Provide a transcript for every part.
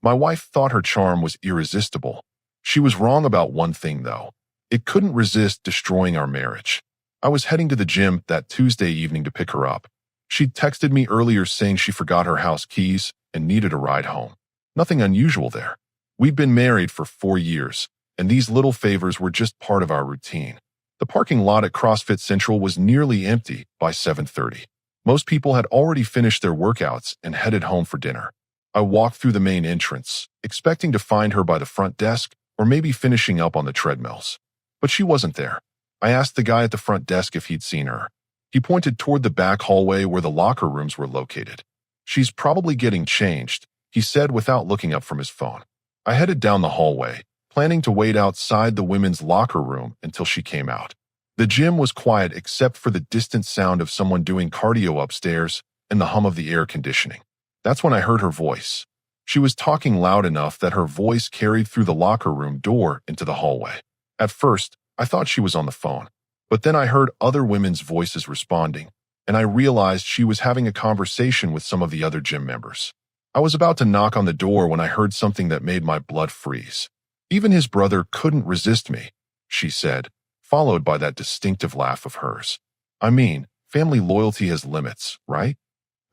My wife thought her charm was irresistible. She was wrong about one thing, though. It couldn't resist destroying our marriage. I was heading to the gym that Tuesday evening to pick her up. She'd texted me earlier saying she forgot her house keys and needed a ride home. Nothing unusual there. We'd been married for 4 years, and these little favors were just part of our routine. The parking lot at CrossFit Central was nearly empty by 7:30. Most people had already finished their workouts and headed home for dinner. I walked through the main entrance, expecting to find her by the front desk or maybe finishing up on the treadmills. But she wasn't there. I asked the guy at the front desk if he'd seen her. He pointed toward the back hallway where the locker rooms were located. "She's probably getting changed," he said without looking up from his phone. I headed down the hallway, planning to wait outside the women's locker room until she came out. The gym was quiet except for the distant sound of someone doing cardio upstairs and the hum of the air conditioning. That's when I heard her voice. She was talking loud enough that her voice carried through the locker room door into the hallway. At first, I thought she was on the phone, but then I heard other women's voices responding, and I realized she was having a conversation with some of the other gym members. I was about to knock on the door when I heard something that made my blood freeze. "Even his brother couldn't resist me," she said, followed by that distinctive laugh of hers. "I mean, family loyalty has limits, right?"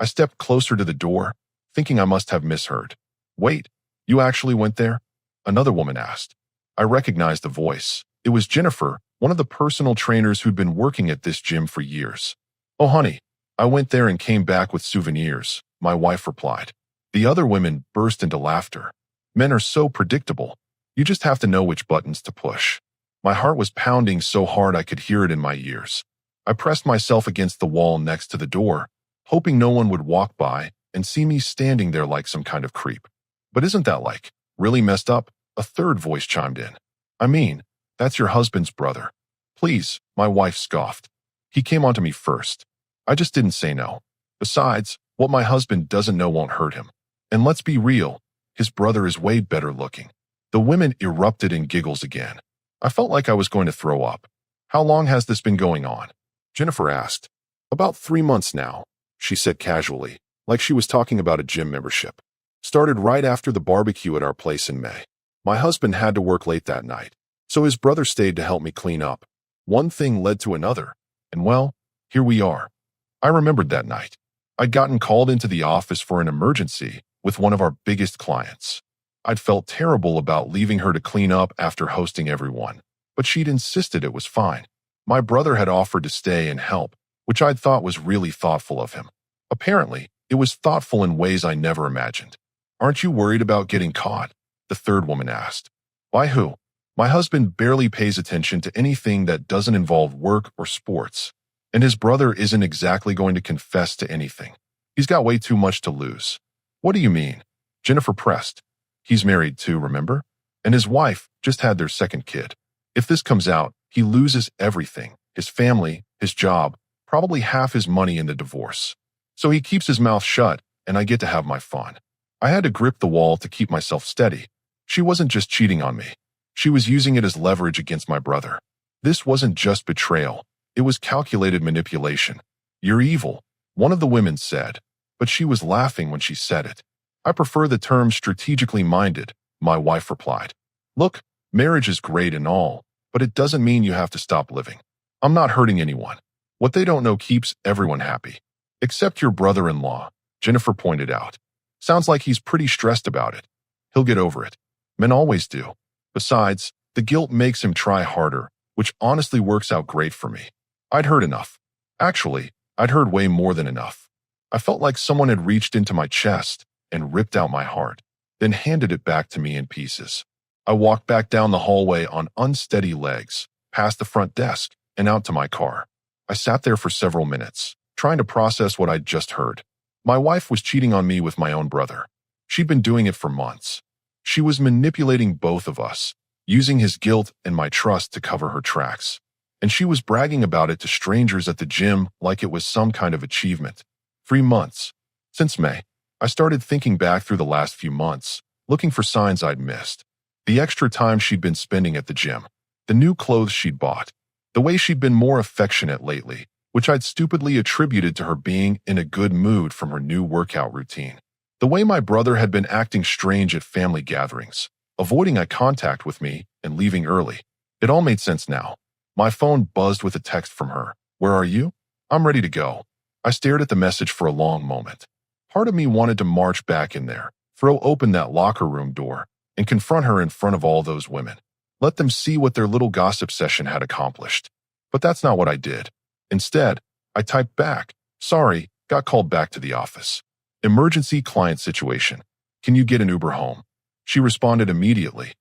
I stepped closer to the door, thinking I must have misheard. "Wait, you actually went there?" another woman asked. I recognized the voice. It was Jennifer, one of the personal trainers who'd been working at this gym for years. "Oh, honey, I went there and came back with souvenirs," my wife replied. The other women burst into laughter. Men are so predictable. You just have to know which buttons to push. My heart was pounding so hard I could hear it in my ears. I pressed myself against the wall next to the door, hoping no one would walk by and see me standing there like some kind of creep. "But isn't that like really messed up?" a third voice chimed in. "I mean, that's your husband's brother." "Please," my wife scoffed. "He came onto me first. I just didn't say no. Besides, what my husband doesn't know won't hurt him. And let's be real, his brother is way better looking." The women erupted in giggles again. I felt like I was going to throw up. "How long has this been going on?" Jennifer asked. "About 3 months now," she said casually, like she was talking about a gym membership. "Started right after the barbecue at our place in May. My husband had to work late that night, so his brother stayed to help me clean up. One thing led to another, and well, here we are." I remembered that night. I'd gotten called into the office for an emergency with one of our biggest clients. I'd felt terrible about leaving her to clean up after hosting everyone, but she'd insisted it was fine. My brother had offered to stay and help, which I'd thought was really thoughtful of him. Apparently, it was thoughtful in ways I never imagined. "Aren't you worried about getting caught?" the third woman asked. "By who?" "My husband barely pays attention to anything that doesn't involve work or sports, and his brother isn't exactly going to confess to anything. He's got way too much to lose." "What do you mean?" Jennifer pressed. "He's married too, remember? And his wife just had their second kid. If this comes out, he loses everything, his family, his job, probably half his money in the divorce. So he keeps his mouth shut, and I get to have my fun." I had to grip the wall to keep myself steady. She wasn't just cheating on me. She was using it as leverage against my brother. This wasn't just betrayal. It was calculated manipulation. "You're evil," one of the women said, but she was laughing when she said it. "I prefer the term strategically minded," my wife replied. "Look, marriage is great and all, but it doesn't mean you have to stop living. I'm not hurting anyone. What they don't know keeps everyone happy. Except your brother-in-law," Jennifer pointed out. "Sounds like he's pretty stressed about it. He'll get over it. Men always do. Besides, the guilt makes him try harder, which honestly works out great for me." I'd heard enough. Actually, I'd heard way more than enough. I felt like someone had reached into my chest and ripped out my heart, then handed it back to me in pieces. I walked back down the hallway on unsteady legs, past the front desk, and out to my car. I sat there for several minutes, trying to process what I'd just heard. My wife was cheating on me with my own brother. She'd been doing it for months. She was manipulating both of us, using his guilt and my trust to cover her tracks. And she was bragging about it to strangers at the gym like it was some kind of achievement. 3 months. Since May, I started thinking back through the last few months, looking for signs I'd missed. The extra time she'd been spending at the gym, the new clothes she'd bought, the way she'd been more affectionate lately, which I'd stupidly attributed to her being in a good mood from her new workout routine. The way my brother had been acting strange at family gatherings, avoiding eye contact with me and leaving early. It all made sense now. My phone buzzed with a text from her. "Where are you?" "I'm ready to go." I stared at the message for a long moment. Part of me wanted to march back in there, throw open that locker room door, and confront her in front of all those women. Let them see what their little gossip session had accomplished. But that's not what I did. Instead, I typed back, "Sorry, got called back to the office. Emergency client situation. Can you get an Uber home?" She responded immediately.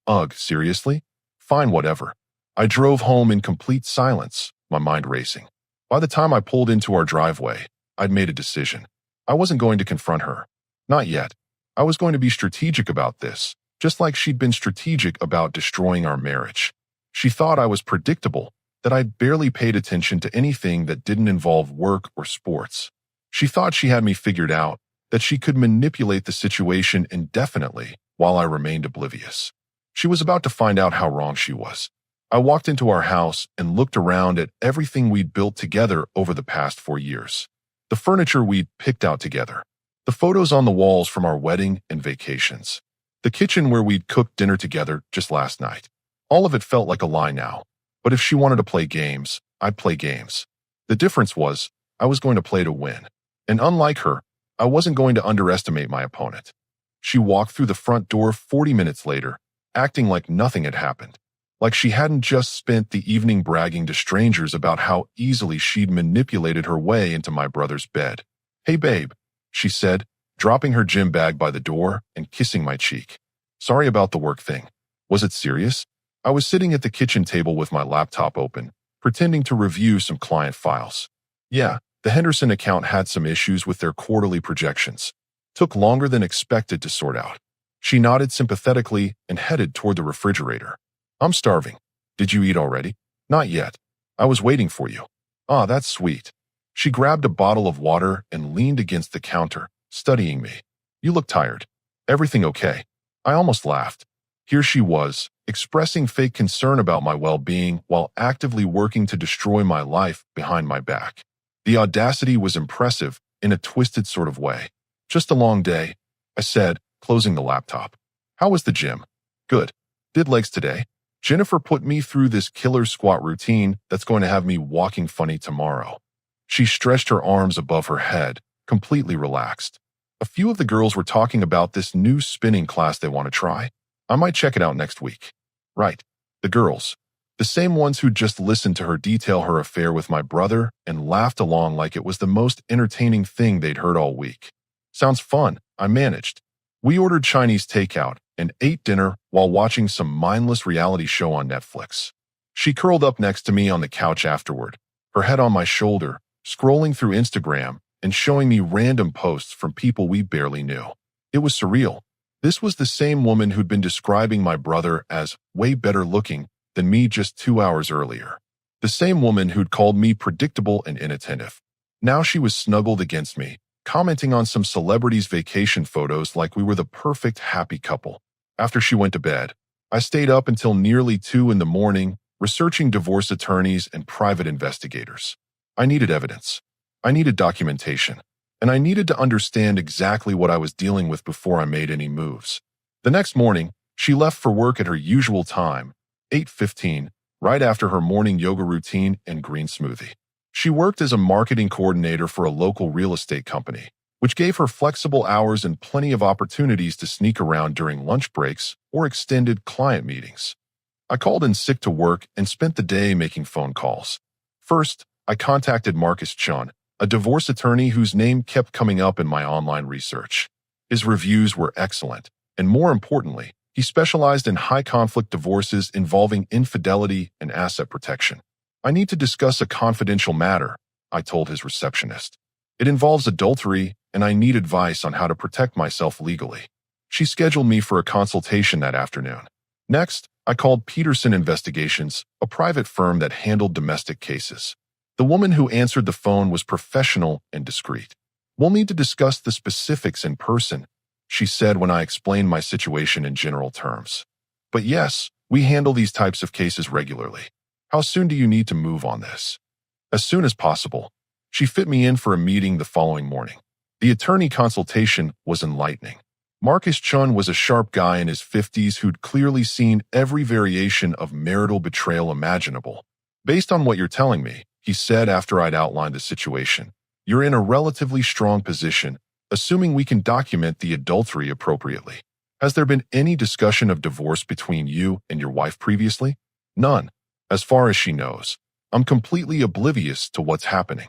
"Ugh, seriously? Fine, whatever." I drove home in complete silence, my mind racing. By the time I pulled into our driveway, I'd made a decision. I wasn't going to confront her. Not yet. I was going to be strategic about this, just like she'd been strategic about destroying our marriage. She thought I was predictable, that I'd barely paid attention to anything that didn't involve work or sports. She thought she had me figured out, that she could manipulate the situation indefinitely while I remained oblivious. She was about to find out how wrong she was. I walked into our house and looked around at everything we'd built together over the past 4 years. The furniture we'd picked out together. The photos on the walls from our wedding and vacations. The kitchen where we'd cooked dinner together just last night. All of it felt like a lie now. But if she wanted to play games, I'd play games. The difference was, I was going to play to win. And unlike her, I wasn't going to underestimate my opponent. She walked through the front door 40 minutes later, acting like nothing had happened. Like she hadn't just spent the evening bragging to strangers about how easily she'd manipulated her way into my brother's bed. "Hey babe," she said, dropping her gym bag by the door and kissing my cheek. "Sorry about the work thing. Was it serious?" I was sitting at the kitchen table with my laptop open, pretending to review some client files. "Yeah, the Henderson account had some issues with their quarterly projections. Took longer than expected to sort out." She nodded sympathetically and headed toward the refrigerator. "I'm starving. Did you eat already?" "Not yet. I was waiting for you." "Ah, that's sweet." She grabbed a bottle of water and leaned against the counter, studying me. "You look tired. Everything okay?" I almost laughed. Here she was, expressing fake concern about my well-being while actively working to destroy my life behind my back. The audacity was impressive in a twisted sort of way. "Just a long day," I said, closing the laptop. "How was the gym?" "Good. Did legs today. Jennifer put me through this killer squat routine that's going to have me walking funny tomorrow." She stretched her arms above her head, completely relaxed. "A few of the girls were talking about this new spinning class they want to try. I might check it out next week." Right. The girls. The same ones who'd just listened to her detail her affair with my brother and laughed along like it was the most entertaining thing they'd heard all week. "Sounds fun," I managed. We ordered Chinese takeout and ate dinner while watching some mindless reality show on Netflix. She curled up next to me on the couch afterward, her head on my shoulder, scrolling through Instagram and showing me random posts from people we barely knew. It was surreal. This was the same woman who'd been describing my brother as way better looking than me just 2 hours earlier. The same woman who'd called me predictable and inattentive. Now she was snuggled against me, commenting on some celebrities' vacation photos like we were the perfect happy couple. After she went to bed, I stayed up until nearly 2 in the morning, researching divorce attorneys and private investigators. I needed evidence. I needed documentation. And I needed to understand exactly what I was dealing with before I made any moves. The next morning, she left for work at her usual time, 8:15, right after her morning yoga routine and green smoothie. She worked as a marketing coordinator for a local real estate company, which gave her flexible hours and plenty of opportunities to sneak around during lunch breaks or extended client meetings. I called in sick to work and spent the day making phone calls. First, I contacted Marcus Chun, a divorce attorney whose name kept coming up in my online research. His reviews were excellent, and more importantly, he specialized in high-conflict divorces involving infidelity and asset protection. "I need to discuss a confidential matter," I told his receptionist. "It involves adultery, and I need advice on how to protect myself legally." She scheduled me for a consultation that afternoon. Next, I called Peterson Investigations, a private firm that handled domestic cases. The woman who answered the phone was professional and discreet. "We'll need to discuss the specifics in person," she said when I explained my situation in general terms. "But yes, we handle these types of cases regularly. How soon do you need to move on this?" "As soon as possible." She fit me in for a meeting the following morning. The attorney consultation was enlightening. Marcus Chun was a sharp guy in his 50s who'd clearly seen every variation of marital betrayal imaginable. Based on what you're telling me, he said after I'd outlined the situation, you're in a relatively strong position, assuming we can document the adultery appropriately. Has there been any discussion of divorce between you and your wife previously? None, as far as she knows. I'm completely oblivious to what's happening.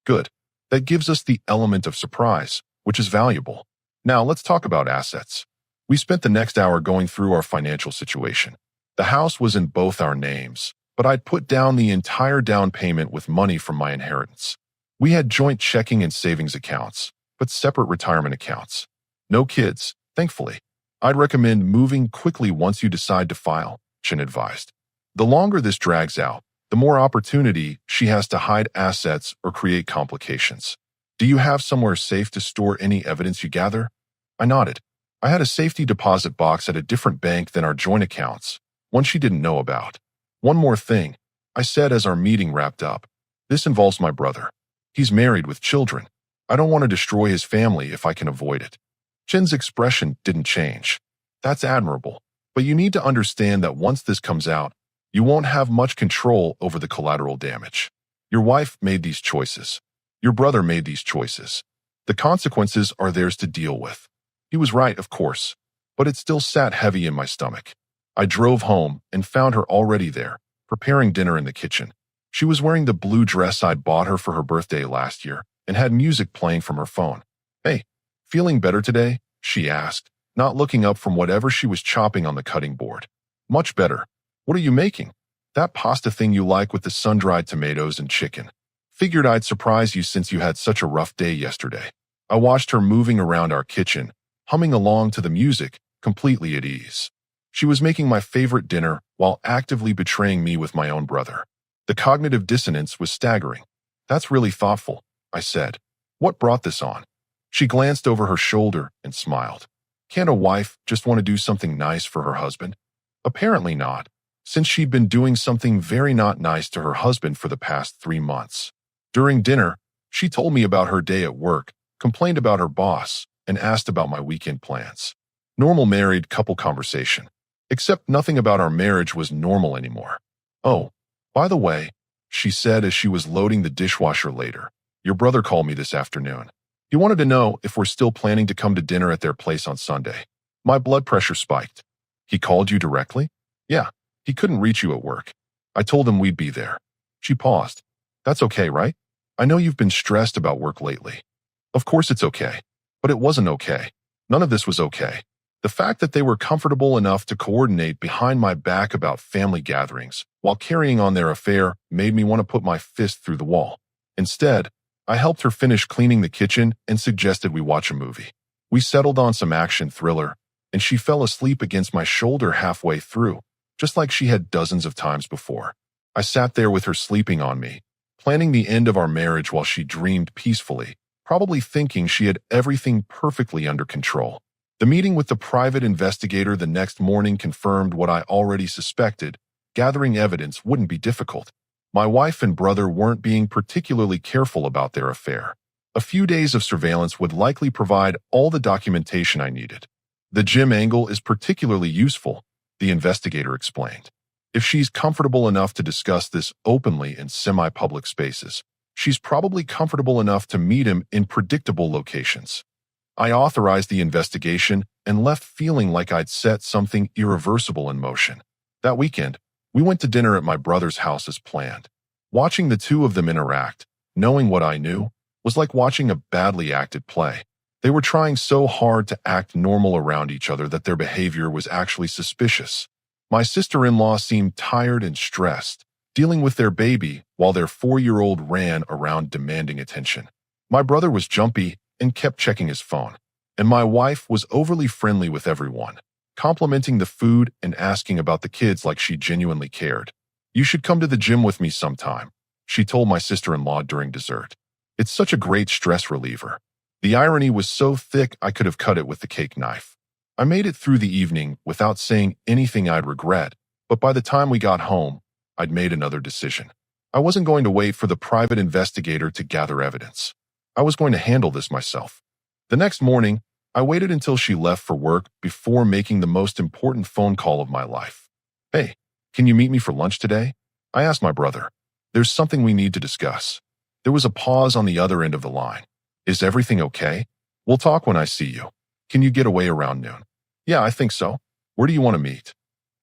Good. That gives us the element of surprise, which is valuable. Now let's talk about assets. We spent the next hour going through our financial situation. The house was in both our names, but I'd put down the entire down payment with money from my inheritance. We had joint checking and savings accounts, but separate retirement accounts. No kids, thankfully. I'd recommend moving quickly once you decide to file, Chin advised. The longer this drags out, the more opportunity she has to hide assets or create complications. Do you have somewhere safe to store any evidence you gather? I nodded. I had a safety deposit box at a different bank than our joint accounts, one she didn't know about. One more thing, I said as our meeting wrapped up. This involves my brother. He's married with children. I don't want to destroy his family if I can avoid it. Chin's expression didn't change. That's admirable, but you need to understand that once this comes out, you won't have much control over the collateral damage. Your wife made these choices. Your brother made these choices. The consequences are theirs to deal with. He was right, of course, but it still sat heavy in my stomach. I drove home and found her already there, preparing dinner in the kitchen. She was wearing the blue dress I'd bought her for her birthday last year and had music playing from her phone. Hey, feeling better today? She asked, not looking up from whatever she was chopping on the cutting board. Much better. What are you making? That pasta thing you like with the sun-dried tomatoes and chicken. Figured I'd surprise you since you had such a rough day yesterday. I watched her moving around our kitchen, humming along to the music, completely at ease. She was making my favorite dinner while actively betraying me with my own brother. The cognitive dissonance was staggering. That's really thoughtful, I said. What brought this on? She glanced over her shoulder and smiled. Can't a wife just want to do something nice for her husband? Apparently not, since she'd been doing something very not nice to her husband for the past 3 months. During dinner, she told me about her day at work, complained about her boss, and asked about my weekend plans. Normal married couple conversation. Except nothing about our marriage was normal anymore. Oh, by the way, she said as she was loading the dishwasher later, your brother called me this afternoon. He wanted to know if we're still planning to come to dinner at their place on Sunday. My blood pressure spiked. He called you directly? Yeah, he couldn't reach you at work. I told him we'd be there. She paused. That's okay, right? I know you've been stressed about work lately. Of course it's okay. But it wasn't okay. None of this was okay. The fact that they were comfortable enough to coordinate behind my back about family gatherings while carrying on their affair made me want to put my fist through the wall. Instead, I helped her finish cleaning the kitchen and suggested we watch a movie. We settled on some action thriller, and she fell asleep against my shoulder halfway through, just like she had dozens of times before. I sat there with her sleeping on me, planning the end of our marriage while she dreamed peacefully, probably thinking she had everything perfectly under control. The meeting with the private investigator the next morning confirmed what I already suspected. Gathering evidence wouldn't be difficult. My wife and brother weren't being particularly careful about their affair. A few days of surveillance would likely provide all the documentation I needed. The gym angle is particularly useful, the investigator explained. If she's comfortable enough to discuss this openly in semi-public spaces, she's probably comfortable enough to meet him in predictable locations. I authorized the investigation and left feeling like I'd set something irreversible in motion. That weekend, we went to dinner at my brother's house as planned. Watching the two of them interact, knowing what I knew, was like watching a badly acted play. They were trying so hard to act normal around each other that their behavior was actually suspicious. My sister-in-law seemed tired and stressed, dealing with their baby while their 4-year-old ran around demanding attention. My brother was jumpy and kept checking his phone, and my wife was overly friendly with everyone, complimenting the food and asking about the kids like she genuinely cared. You should come to the gym with me sometime, she told my sister-in-law during dessert. It's such a great stress reliever. The irony was so thick I could have cut it with the cake knife. I made it through the evening without saying anything I'd regret, but by the time we got home, I'd made another decision. I wasn't going to wait for the private investigator to gather evidence. I was going to handle this myself. The next morning, I waited until she left for work before making the most important phone call of my life. Hey, can you meet me for lunch today? I asked my brother. There's something we need to discuss. There was a pause on the other end of the line. Is everything okay? We'll talk when I see you. Can you get away around noon? Yeah, I think so. Where do you want to meet?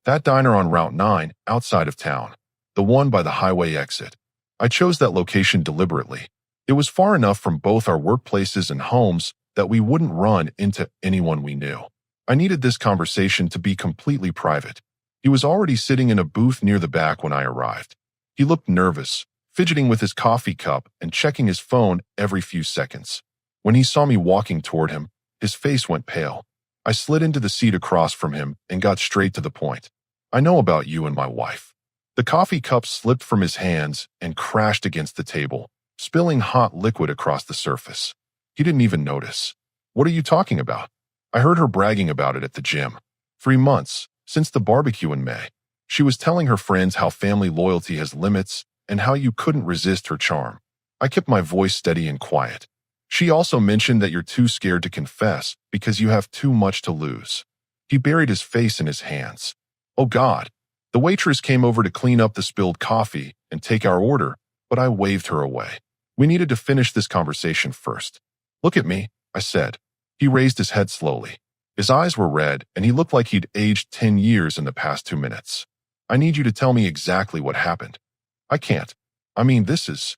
That diner on Route 9, outside of town. The one by the highway exit. I chose that location deliberately. It was far enough from both our workplaces and homes that we wouldn't run into anyone we knew. I needed this conversation to be completely private. He was already sitting in a booth near the back when I arrived. He looked nervous, fidgeting with his coffee cup and checking his phone every few seconds. When he saw me walking toward him, his face went pale. I slid into the seat across from him and got straight to the point. I know about you and my wife. The coffee cup slipped from his hands and crashed against the table, spilling hot liquid across the surface. He didn't even notice. What are you talking about? I heard her bragging about it at the gym. 3 months, since the barbecue in May. She was telling her friends how family loyalty has limits and how you couldn't resist her charm. I kept my voice steady and quiet. She also mentioned that you're too scared to confess because you have too much to lose. He buried his face in his hands. Oh God. The waitress came over to clean up the spilled coffee and take our order, but I waved her away. We needed to finish this conversation first. Look at me, I said. He raised his head slowly. His eyes were red, and he looked like he'd aged 10 years in the past 2 minutes. I need you to tell me exactly what happened. I can't. I mean, this is...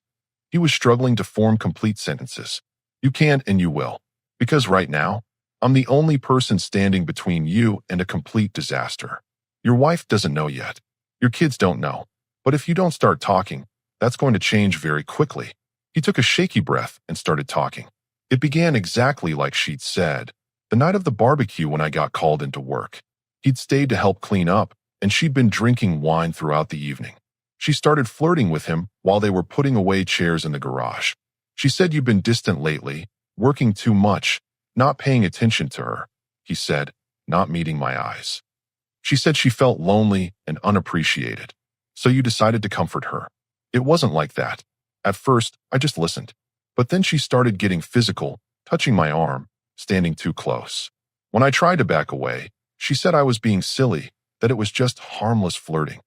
He was struggling to form complete sentences. You can and you will. Because right now, I'm the only person standing between you and a complete disaster. Your wife doesn't know yet. Your kids don't know. But if you don't start talking, that's going to change very quickly. He took a shaky breath and started talking. It began exactly like she'd said, the night of the barbecue when I got called into work. He'd stayed to help clean up, and she'd been drinking wine throughout the evening. She started flirting with him while they were putting away chairs in the garage. She said you've been distant lately, working too much, not paying attention to her, he said, not meeting my eyes. She said she felt lonely and unappreciated. So you decided to comfort her. It wasn't like that. At first, I just listened. But then she started getting physical, touching my arm, standing too close. When I tried to back away, she said I was being silly, that it was just harmless flirting.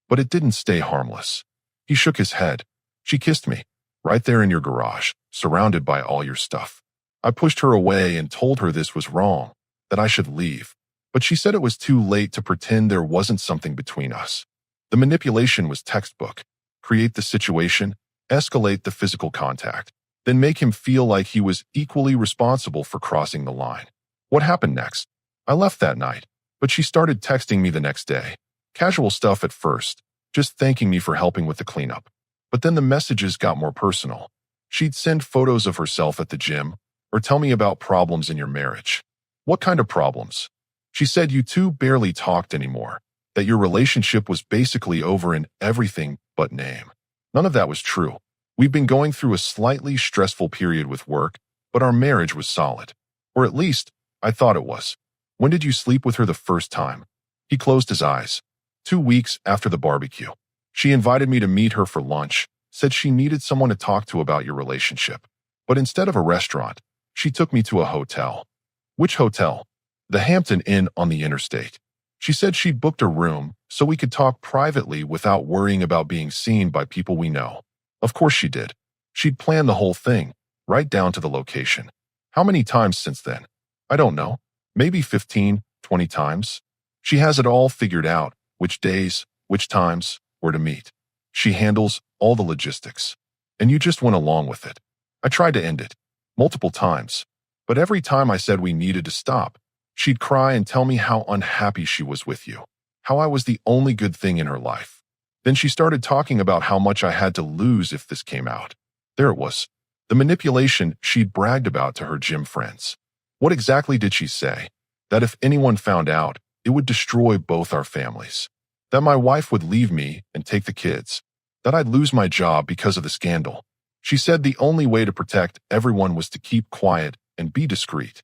But it didn't stay harmless. He shook his head. She kissed me, right there in your garage, surrounded by all your stuff. I pushed her away and told her this was wrong, that I should leave. But she said it was too late to pretend there wasn't something between us. The manipulation was textbook. Create the situation, escalate the physical contact, then make him feel like he was equally responsible for crossing the line. What happened next? I left that night, but she started texting me the next day. Casual stuff at first, just thanking me for helping with the cleanup. But then the messages got more personal. She'd send photos of herself at the gym, or tell me about problems in your marriage. What kind of problems? She said you two barely talked anymore, that your relationship was basically over in everything but name. None of that was true. We've been going through a slightly stressful period with work, but our marriage was solid. Or at least, I thought it was. When did you sleep with her the first time? He closed his eyes. 2 weeks after the barbecue. She invited me to meet her for lunch, said she needed someone to talk to about your relationship. But instead of a restaurant, she took me to a hotel. Which hotel? The Hampton Inn on the interstate. She said she'd booked a room so we could talk privately without worrying about being seen by people we know. Of course she did. She'd planned the whole thing, right down to the location. How many times since then? I don't know. Maybe 15, 20 times. She has it all figured out, which days, which times, where to meet. She handles all the logistics. And you just went along with it. I tried to end it, multiple times. But every time I said we needed to stop, she'd cry and tell me how unhappy she was with you, how I was the only good thing in her life. Then she started talking about how much I had to lose if this came out. There it was. The manipulation she'd bragged about to her gym friends. What exactly did she say? That if anyone found out, it would destroy both our families. That my wife would leave me and take the kids. That I'd lose my job because of the scandal. She said the only way to protect everyone was to keep quiet and be discreet.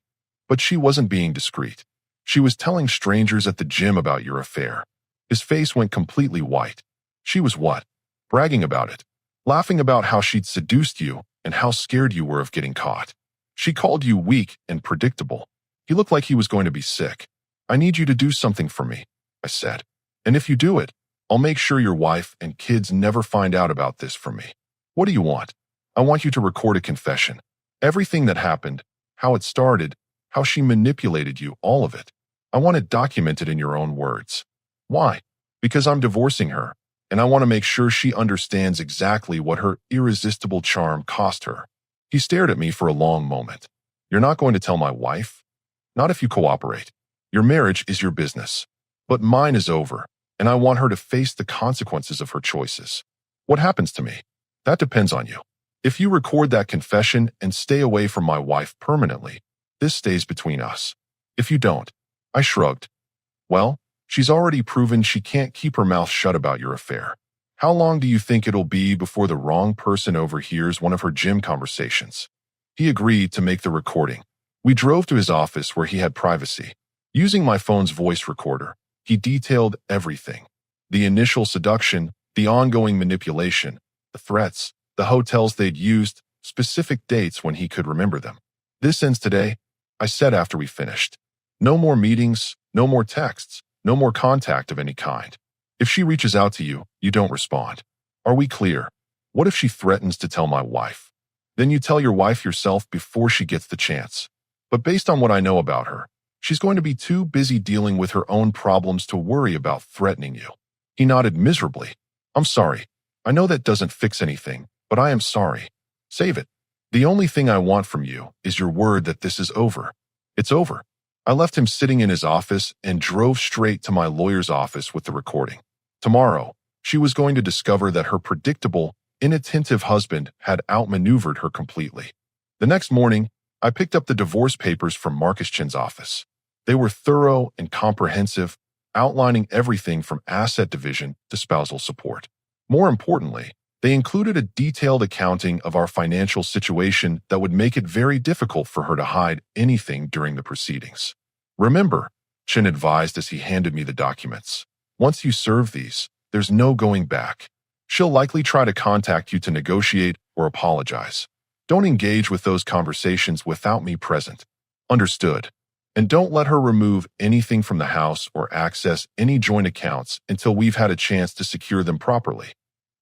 But she wasn't being discreet. She was telling strangers at the gym about your affair. His face went completely white. She was what? Bragging about it. Laughing about how she'd seduced you and how scared you were of getting caught. She called you weak and predictable. He looked like he was going to be sick. I need you to do something for me, I said. And if you do it, I'll make sure your wife and kids never find out about this from me. What do you want? I want you to record a confession. Everything that happened, how it started, how she manipulated you, all of it. I want it documented in your own words. Why? Because I'm divorcing her, and I want to make sure she understands exactly what her irresistible charm cost her. He stared at me for a long moment. You're not going to tell my wife? Not if you cooperate. Your marriage is your business. But mine is over, and I want her to face the consequences of her choices. What happens to me? That depends on you. If you record that confession and stay away from my wife permanently, this stays between us. If you don't, I shrugged. Well, she's already proven she can't keep her mouth shut about your affair. How long do you think it'll be before the wrong person overhears one of her gym conversations? He agreed to make the recording. We drove to his office where he had privacy. Using my phone's voice recorder, he detailed everything. The initial seduction, the ongoing manipulation, the threats, the hotels they'd used, specific dates when he could remember them. This ends today, I said after we finished. No more meetings, no more texts, no more contact of any kind. If she reaches out to you, you don't respond. Are we clear? What if she threatens to tell my wife? Then you tell your wife yourself before she gets the chance. But based on what I know about her, she's going to be too busy dealing with her own problems to worry about threatening you. He nodded miserably. I'm sorry. I know that doesn't fix anything, but I am sorry. Save it. The only thing I want from you is your word that this is over. It's over. I left him sitting in his office and drove straight to my lawyer's office with the recording. Tomorrow, she was going to discover that her predictable, inattentive husband had outmaneuvered her completely. The next morning, I picked up the divorce papers from Marcus Chin's office. They were thorough and comprehensive, outlining everything from asset division to spousal support. More importantly, they included a detailed accounting of our financial situation that would make it very difficult for her to hide anything during the proceedings. Remember, Chin advised as he handed me the documents, once you serve these, there's no going back. She'll likely try to contact you to negotiate or apologize. Don't engage with those conversations without me present. Understood. And don't let her remove anything from the house or access any joint accounts until we've had a chance to secure them properly.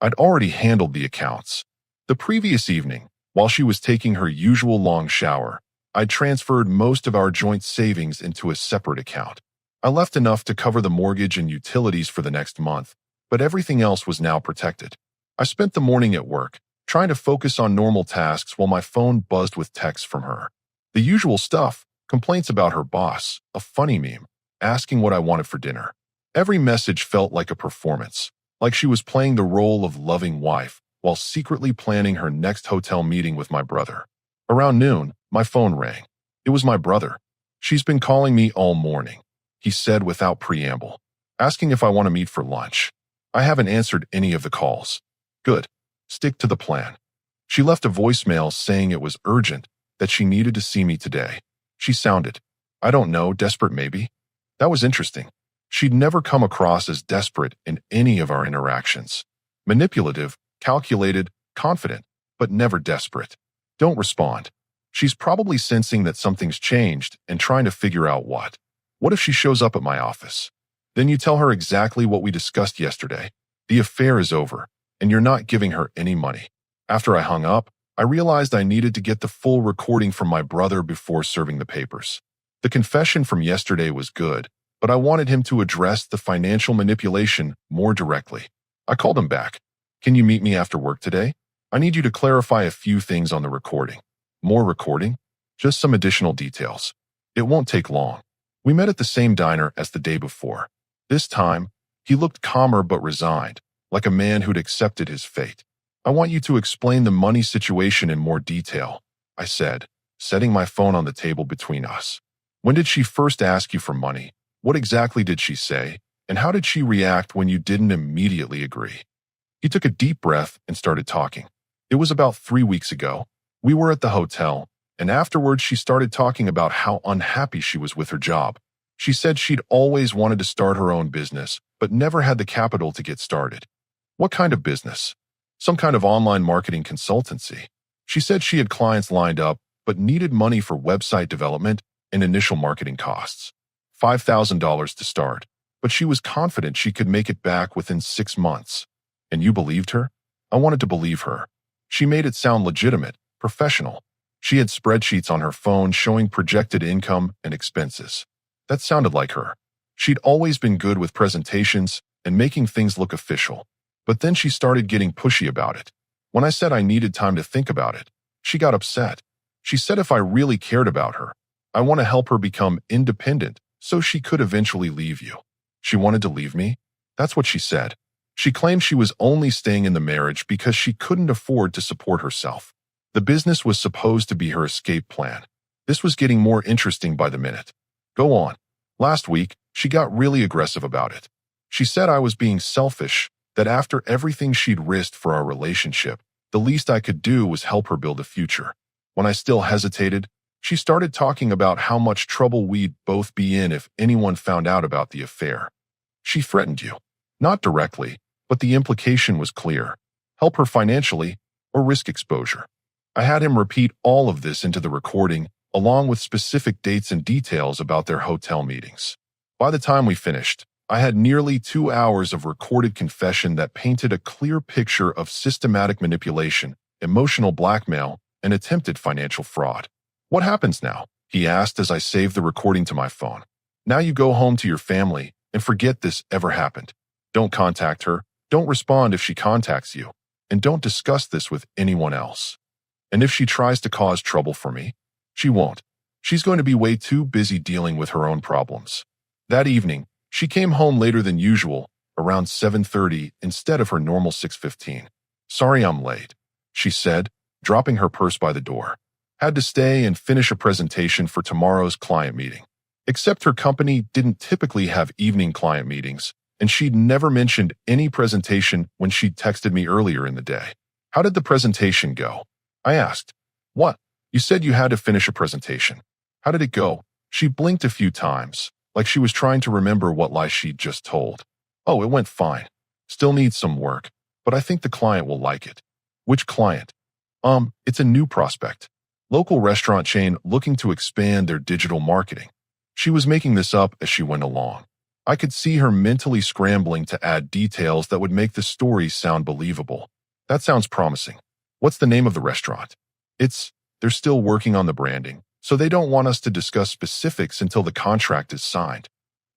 I'd already handled the accounts. The previous evening, while she was taking her usual long shower, I'd transferred most of our joint savings into a separate account. I left enough to cover the mortgage and utilities for the next month, but everything else was now protected. I spent the morning at work, trying to focus on normal tasks while my phone buzzed with texts from her. The usual stuff, complaints about her boss, a funny meme, asking what I wanted for dinner. Every message felt like a performance, like she was playing the role of loving wife while secretly planning her next hotel meeting with my brother. Around noon, my phone rang. It was my brother. She's been calling me all morning, he said without preamble, asking if I want to meet for lunch. I haven't answered any of the calls. Good. Stick to the plan. She left a voicemail saying it was urgent, that she needed to see me today. She sounded, I don't know, desperate maybe? That was interesting. She'd never come across as desperate in any of our interactions. Manipulative, calculated, confident, but never desperate. Don't respond. She's probably sensing that something's changed and trying to figure out what. What if she shows up at my office? Then you tell her exactly what we discussed yesterday. The affair is over, and you're not giving her any money. After I hung up, I realized I needed to get the full recording from my brother before serving the papers. The confession from yesterday was good, but I wanted him to address the financial manipulation more directly. I called him back. Can you meet me after work today? I need you to clarify a few things on the recording. More recording? Just some additional details. It won't take long. We met at the same diner as the day before. This time, he looked calmer but resigned, like a man who'd accepted his fate. I want you to explain the money situation in more detail, I said, setting my phone on the table between us. When did she first ask you for money? What exactly did she say? And how did she react when you didn't immediately agree? He took a deep breath and started talking. It was about 3 weeks ago. We were at the hotel, and afterwards she started talking about how unhappy she was with her job. She said she'd always wanted to start her own business, but never had the capital to get started. What kind of business? Some kind of online marketing consultancy. She said she had clients lined up, but needed money for website development and initial marketing costs. $5,000 to start, but she was confident she could make it back within 6 months. And you believed her? I wanted to believe her. She made it sound legitimate, professional. She had spreadsheets on her phone showing projected income and expenses. That sounded like her. She'd always been good with presentations and making things look official. But then she started getting pushy about it. When I said I needed time to think about it, she got upset. She said if I really cared about her, I want to help her become independent so she could eventually leave you. She wanted to leave me? That's what she said. She claimed she was only staying in the marriage because she couldn't afford to support herself. The business was supposed to be her escape plan. This was getting more interesting by the minute. Go on. Last week, she got really aggressive about it. She said I was being selfish, that after everything she'd risked for our relationship, the least I could do was help her build a future. When I still hesitated, she started talking about how much trouble we'd both be in if anyone found out about the affair. She threatened you. Not directly, but the implication was clear. Help her financially or risk exposure. I had him repeat all of this into the recording, along with specific dates and details about their hotel meetings. By the time we finished, I had nearly 2 hours of recorded confession that painted a clear picture of systematic manipulation, emotional blackmail, and attempted financial fraud. What happens now? He asked as I saved the recording to my phone. Now you go home to your family and forget this ever happened. Don't contact her, don't respond if she contacts you, and don't discuss this with anyone else. And if she tries to cause trouble for me, she won't. She's going to be way too busy dealing with her own problems. That evening, she came home later than usual, around 7:30 instead of her normal 6:15. Sorry I'm late, she said, dropping her purse by the door. Had to stay and finish a presentation for tomorrow's client meeting. Except her company didn't typically have evening client meetings, and she'd never mentioned any presentation when she'd texted me earlier in the day. How did the presentation go? I asked. What? You said you had to finish a presentation. How did it go? She blinked a few times, like she was trying to remember what lie she'd just told. Oh, it went fine. Still needs some work, but I think the client will like it. Which client? It's a new prospect. Local restaurant chain looking to expand their digital marketing. She was making this up as she went along. I could see her mentally scrambling to add details that would make the story sound believable. That sounds promising. What's the name of the restaurant? They're still working on the branding, so they don't want us to discuss specifics until the contract is signed.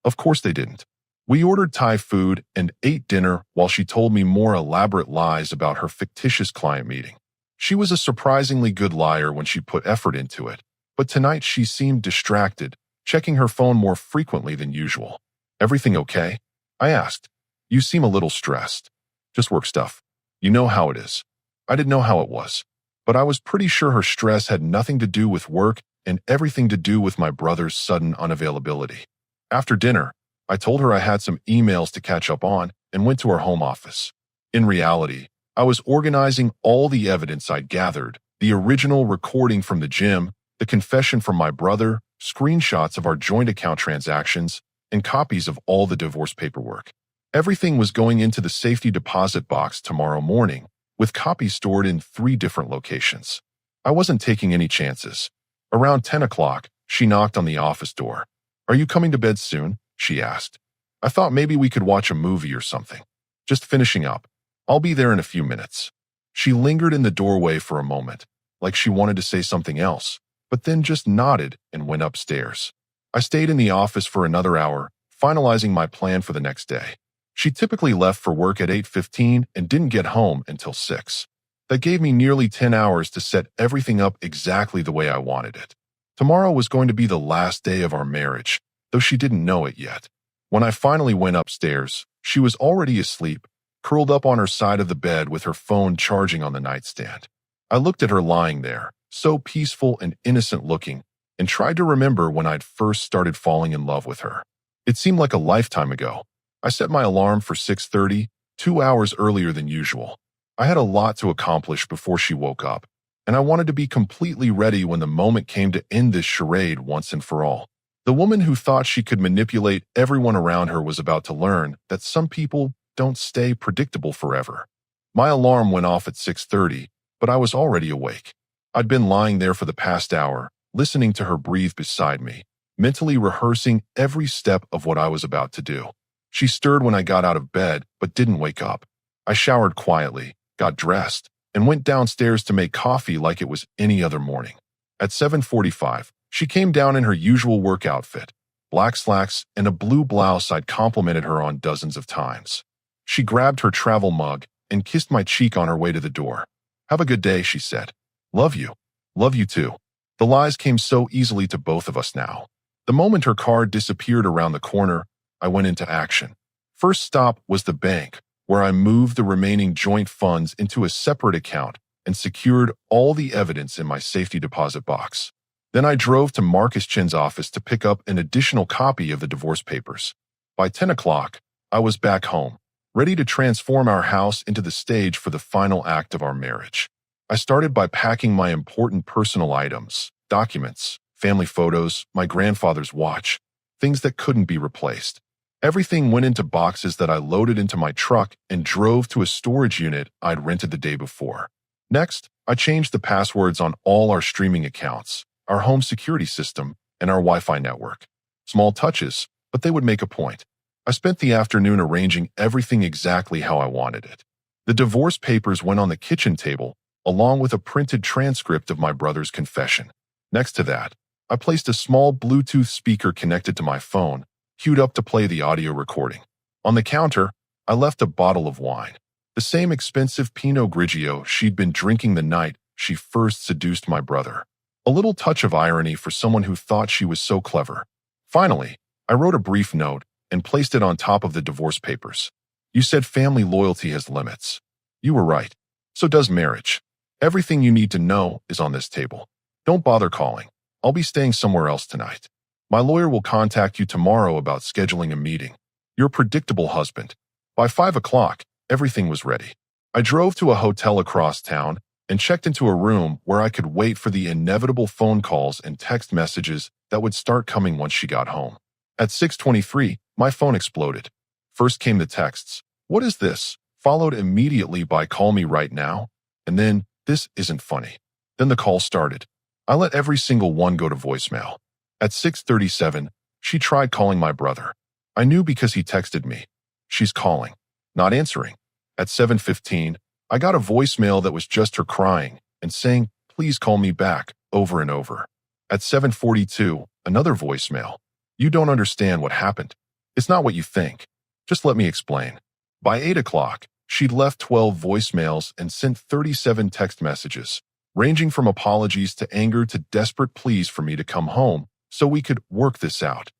Of course they didn't. We ordered Thai food and ate dinner while she told me more elaborate lies about her fictitious client meeting. She was a surprisingly good liar when she put effort into it, but tonight she seemed distracted, checking her phone more frequently than usual. Everything okay? I asked. You seem a little stressed. Just work stuff. You know how it is. I didn't know how it was, but I was pretty sure her stress had nothing to do with work and everything to do with my brother's sudden unavailability. After dinner, I told her I had some emails to catch up on and went to her home office. In reality, I was organizing all the evidence I'd gathered, the original recording from the gym, the confession from my brother, screenshots of our joint account transactions, and copies of all the divorce paperwork. Everything was going into the safety deposit box tomorrow morning, with copies stored in 3 different locations. I wasn't taking any chances. Around 10 o'clock, she knocked on the office door. Are you coming to bed soon? She asked. I thought maybe we could watch a movie or something. Just finishing up. I'll be there in a few minutes. She lingered in the doorway for a moment, like she wanted to say something else, but then just nodded and went upstairs. I stayed in the office for another hour, finalizing my plan for the next day. She typically left for work at 8:15 and didn't get home until 6. That gave me nearly 10 hours to set everything up exactly the way I wanted it. Tomorrow was going to be the last day of our marriage, though she didn't know it yet. When I finally went upstairs, she was already asleep, curled up on her side of the bed with her phone charging on the nightstand. I looked at her lying there, so peaceful and innocent looking, and tried to remember when I'd first started falling in love with her. It seemed like a lifetime ago. I set my alarm for 6:30, 2 hours earlier than usual. I had a lot to accomplish before she woke up, and I wanted to be completely ready when the moment came to end this charade once and for all. The woman who thought she could manipulate everyone around her was about to learn that some people don't stay predictable forever. My alarm went off at 6:30, but I was already awake. I'd been lying there for the past hour, listening to her breathe beside me, mentally rehearsing every step of what I was about to do. She stirred when I got out of bed, but didn't wake up. I showered quietly, got dressed, and went downstairs to make coffee like it was any other morning. At 7:45, she came down in her usual work outfit, black slacks and a blue blouse I'd complimented her on dozens of times. She grabbed her travel mug and kissed my cheek on her way to the door. "Have a good day," she said. "Love you. Love you too." The lies came so easily to both of us now. The moment her car disappeared around the corner, I went into action. First stop was the bank, where I moved the remaining joint funds into a separate account and secured all the evidence in my safety deposit box. Then I drove to Marcus Chin's office to pick up an additional copy of the divorce papers. By 10 o'clock, I was back home, ready to transform our house into the stage for the final act of our marriage. I started by packing my important personal items, documents, family photos, my grandfather's watch, things that couldn't be replaced. Everything went into boxes that I loaded into my truck and drove to a storage unit I'd rented the day before. Next, I changed the passwords on all our streaming accounts, our home security system, and our Wi-Fi network. Small touches, but they would make a point. I spent the afternoon arranging everything exactly how I wanted it. The divorce papers went on the kitchen table, along with a printed transcript of my brother's confession. Next to that, I placed a small Bluetooth speaker connected to my phone, queued up to play the audio recording. On the counter, I left a bottle of wine, the same expensive Pinot Grigio she'd been drinking the night she first seduced my brother. A little touch of irony for someone who thought she was so clever. Finally, I wrote a brief note and placed it on top of the divorce papers. "You said family loyalty has limits. You were right. So does marriage. Everything you need to know is on this table. Don't bother calling. I'll be staying somewhere else tonight. My lawyer will contact you tomorrow about scheduling a meeting. Your predictable husband." By 5 o'clock, everything was ready. I drove to a hotel across town and checked into a room where I could wait for the inevitable phone calls and text messages that would start coming once she got home. At 6:23, my phone exploded. First came the texts, "What is this?" followed immediately by "Call me right now," and then, "This isn't funny." Then the call started. I let every single one go to voicemail. At 6:37, she tried calling my brother. I knew because he texted me. She's calling, not answering. At 7:15, I got a voicemail that was just her crying and saying, "Please call me back," over and over. At 7:42, another voicemail. "You don't understand what happened. It's not what you think. Just let me explain." By 8 o'clock, she'd left 12 voicemails and sent 37 text messages, ranging from apologies to anger to desperate pleas for me to come home so we could work this out.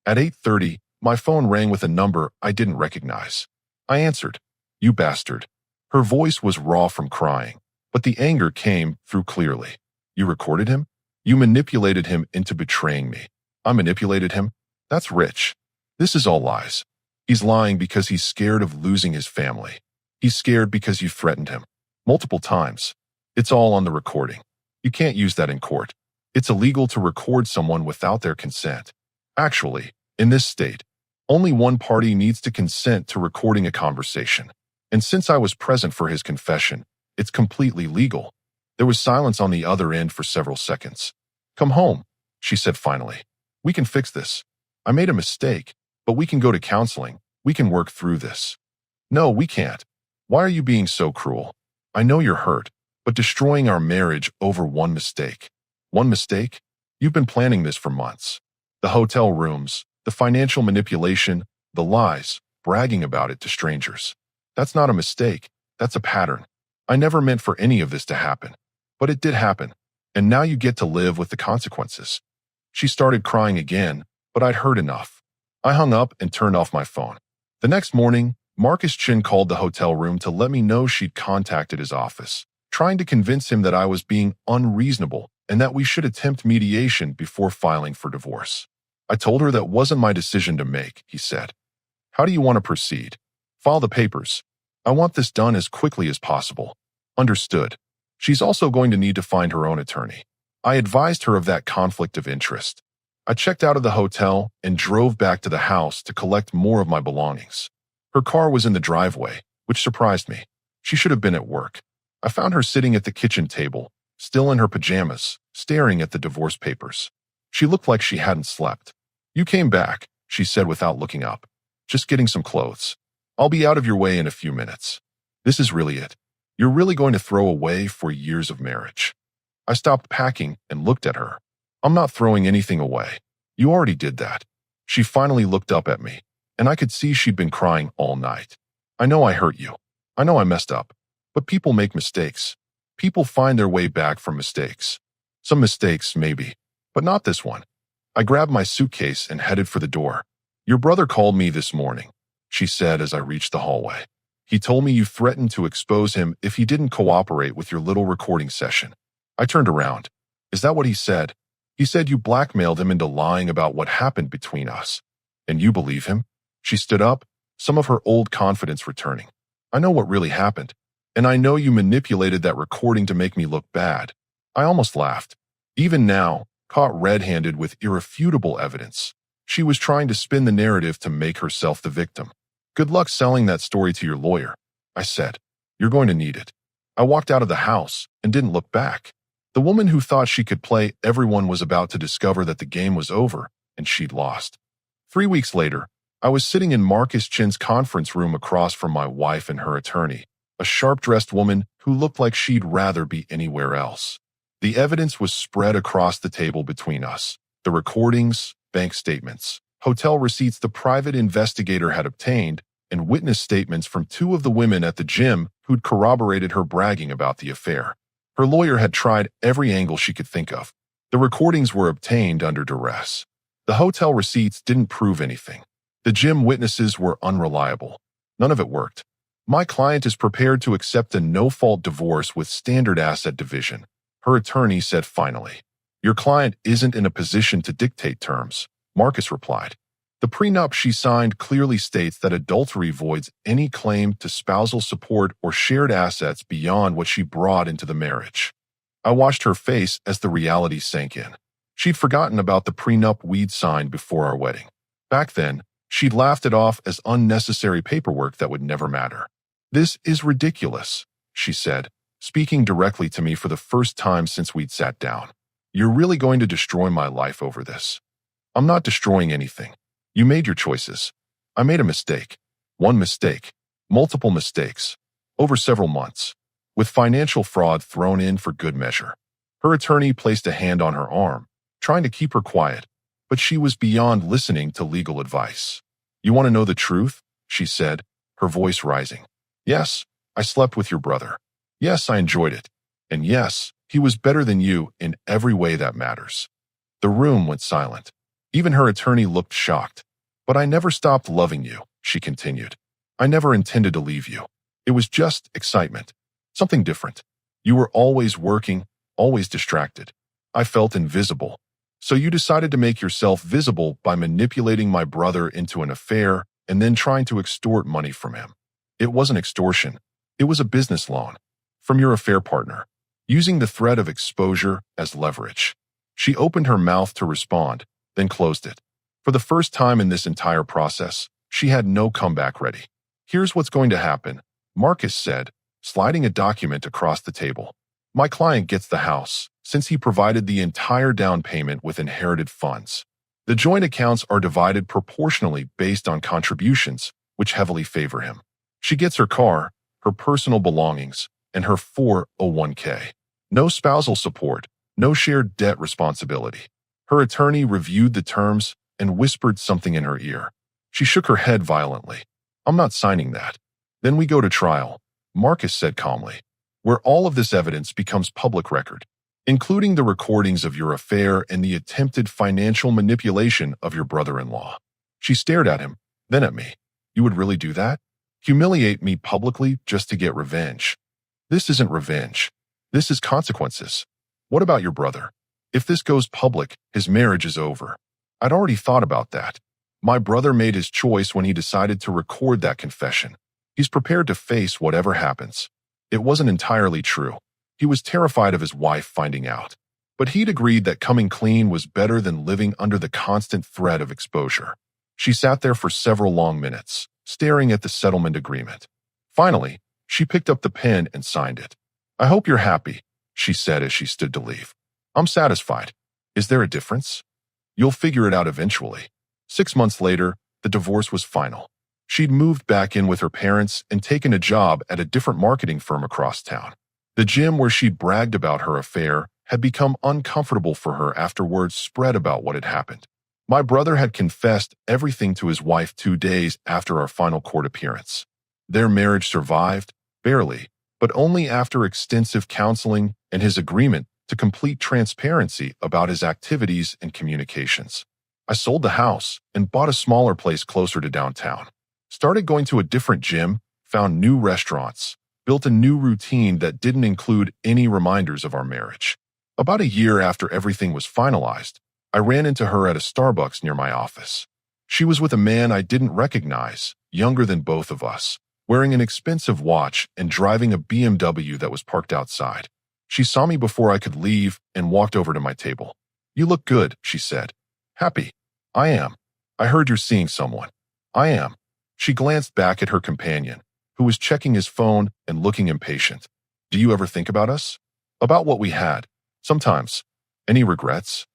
At 8:30, my phone rang with a number I didn't recognize. I answered. "You bastard." Her voice was raw from crying, but the anger came through clearly. "You recorded him? You manipulated him into betraying me." "I manipulated him? That's rich. This is all lies. He's lying because he's scared of losing his family. He's scared because you threatened him. Multiple times. It's all on the recording. You can't use that in court. It's illegal to record someone without their consent. Actually, in this state, only one party needs to consent to recording a conversation. And since I was present for his confession, it's completely legal." There was silence on the other end for several seconds. "Come home," she said finally. "We can fix this. I made a mistake, but we can go to counseling. We can work through this." "No, we can't. Why are you being so cruel? I know you're hurt, but destroying our marriage over one mistake." "One mistake? You've been planning this for months. The hotel rooms, the financial manipulation, the lies, bragging about it to strangers. That's not a mistake. That's a pattern. I never meant for any of this to happen. But it did happen, and now you get to live with the consequences." She started crying again, but I'd heard enough. I hung up and turned off my phone. The next morning, Marcus Chin called the hotel room to let me know she'd contacted his office, trying to convince him that I was being unreasonable and that we should attempt mediation before filing for divorce. I told her that wasn't my decision to make, he said. "How do you want to proceed?" "File the papers. I want this done as quickly as possible." "Understood." She's also going to need to find her own attorney. I advised her of that conflict of interest. I checked out of the hotel and drove back to the house to collect more of my belongings. Her car was in the driveway, which surprised me. She should have been at work. I found her sitting at the kitchen table, still in her pajamas, staring at the divorce papers. She looked like she hadn't slept. "You came back," she said without looking up. "Just getting some clothes. I'll be out of your way in a few minutes. This is really it. You're really going to throw away 4 years of marriage." I stopped packing and looked at her. "I'm not throwing anything away. You already did that." She finally looked up at me, and I could see she'd been crying all night. "I know I hurt you. I know I messed up. But people make mistakes. People find their way back from mistakes. Some mistakes, maybe, but not this one." I grabbed my suitcase and headed for the door. "Your brother called me this morning," she said as I reached the hallway. "He told me you threatened to expose him if he didn't cooperate with your little recording session." I turned around. "Is that what he said?" "He said you blackmailed him into lying about what happened between us." "And you believe him?" She stood up, some of her old confidence returning. "I know what really happened. And I know you manipulated that recording to make me look bad." I almost laughed. Even now, caught red-handed with irrefutable evidence, she was trying to spin the narrative to make herself the victim. "Good luck selling that story to your lawyer," I said. "You're going to need it." I walked out of the house and didn't look back. The woman who thought she could play everyone was about to discover that the game was over and she'd lost. 3 weeks later, I was sitting in Marcus Chin's conference room across from my wife and her attorney, a sharp-dressed woman who looked like she'd rather be anywhere else. The evidence was spread across the table between us. The recordings, bank statements, hotel receipts the private investigator had obtained, and witness statements from 2 of the women at the gym who'd corroborated her bragging about the affair. Her lawyer had tried every angle she could think of. The recordings were obtained under duress. The hotel receipts didn't prove anything. The gym witnesses were unreliable. None of it worked. My client is prepared to accept a no-fault divorce with standard asset division, her attorney said finally. "Your client isn't in a position to dictate terms," Marcus replied. "The prenup she signed clearly states that adultery voids any claim to spousal support or shared assets beyond what she brought into the marriage." I watched her face as the reality sank in. She'd forgotten about the prenup we'd signed before our wedding. Back then, she'd laughed it off as unnecessary paperwork that would never matter. "This is ridiculous," she said, speaking directly to me for the first time since we'd sat down. "You're really going to destroy my life over this." "I'm not destroying anything. You made your choices. I made a mistake. One mistake. Multiple mistakes. Over several months. With financial fraud thrown in for good measure." Her attorney placed a hand on her arm, trying to keep her quiet, but she was beyond listening to legal advice. "You want to know the truth?" she said, her voice rising. "Yes, I slept with your brother. Yes, I enjoyed it. And yes, he was better than you in every way that matters." The room went silent. Even her attorney looked shocked. "But I never stopped loving you," she continued. "I never intended to leave you. It was just excitement. Something different. You were always working, always distracted. I felt invisible. So you decided to make yourself visible by manipulating my brother into an affair and then trying to extort money from him. It wasn't extortion. It was a business loan. From your affair partner. Using the threat of exposure as leverage." She opened her mouth to respond, then closed it. For the first time in this entire process, she had no comeback ready. "Here's what's going to happen," Marcus said, sliding a document across the table. "My client gets the house, since he provided the entire down payment with inherited funds. The joint accounts are divided proportionally based on contributions, which heavily favor him. She gets her car, her personal belongings, and her 401k. No spousal support, no shared debt responsibility." Her attorney reviewed the terms and whispered something in her ear. She shook her head violently. "I'm not signing that." "Then we go to trial," Marcus said calmly, "where all of this evidence becomes public record, including the recordings of your affair and the attempted financial manipulation of your brother-in-law." She stared at him, then at me. "You would really do that? Humiliate me publicly just to get revenge?" "This isn't revenge. This is consequences. What about your brother? If this goes public, his marriage is over." I'd already thought about that. My brother made his choice when he decided to record that confession. He's prepared to face whatever happens. It wasn't entirely true. He was terrified of his wife finding out. But he'd agreed that coming clean was better than living under the constant threat of exposure. She sat there for several long minutes, staring at the settlement agreement. Finally, she picked up the pen and signed it. "I hope you're happy," she said as she stood to leave. I'm satisfied. Is there a difference? You'll figure it out eventually. 6 months later, the divorce was final. She'd moved back in with her parents and taken a job at a different marketing firm across town. The gym where she'd bragged about her affair had become uncomfortable for her after word spread about what had happened. My brother had confessed everything to his wife 2 days after our final court appearance. Their marriage survived, barely, but only after extensive counseling and his agreement to complete transparency about his activities and communications. I sold the house and bought a smaller place closer to downtown. Started going to a different gym, found new restaurants, built a new routine that didn't include any reminders of our marriage. About a year after everything was finalized, I ran into her at a Starbucks near my office. She was with a man I didn't recognize, younger than both of us, wearing an expensive watch and driving a BMW that was parked outside. She saw me before I could leave and walked over to my table. You look good, she said. Happy. I am. I heard you're seeing someone. I am. She glanced back at her companion, who was checking his phone and looking impatient. Do you ever think about us? About what we had? Sometimes. Any regrets?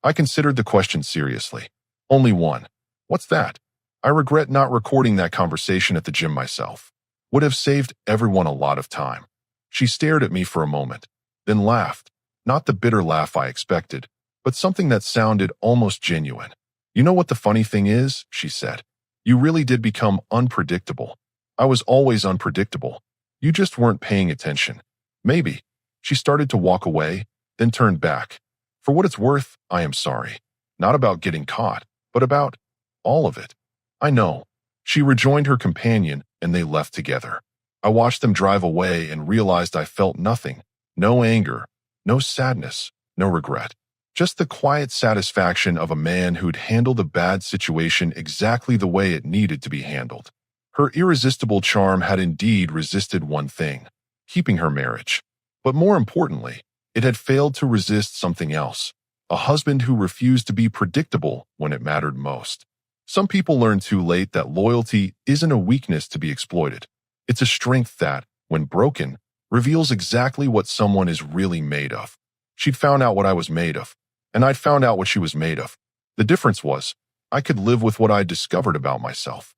I considered the question seriously. Only one. What's that? I regret not recording that conversation at the gym myself. Would have saved everyone a lot of time. She stared at me for a moment, then laughed. Not the bitter laugh I expected, but something that sounded almost genuine. You know what the funny thing is, she said. You really did become unpredictable. I was always unpredictable. You just weren't paying attention. Maybe. She started to walk away, then turned back. For what it's worth, I am sorry. Not about getting caught, but about all of it. I know. She rejoined her companion, and they left together. I watched them drive away and realized I felt nothing. No anger, no sadness, no regret. Just the quiet satisfaction of a man who'd handled a bad situation exactly the way it needed to be handled. Her irresistible charm had indeed resisted one thing, keeping her marriage. But more importantly, it had failed to resist something else, a husband who refused to be predictable when it mattered most. Some people learn too late that loyalty isn't a weakness to be exploited. It's a strength that, when broken, reveals exactly what someone is really made of. She'd found out what I was made of, and I'd found out what she was made of. The difference was, I could live with what I'd discovered about myself.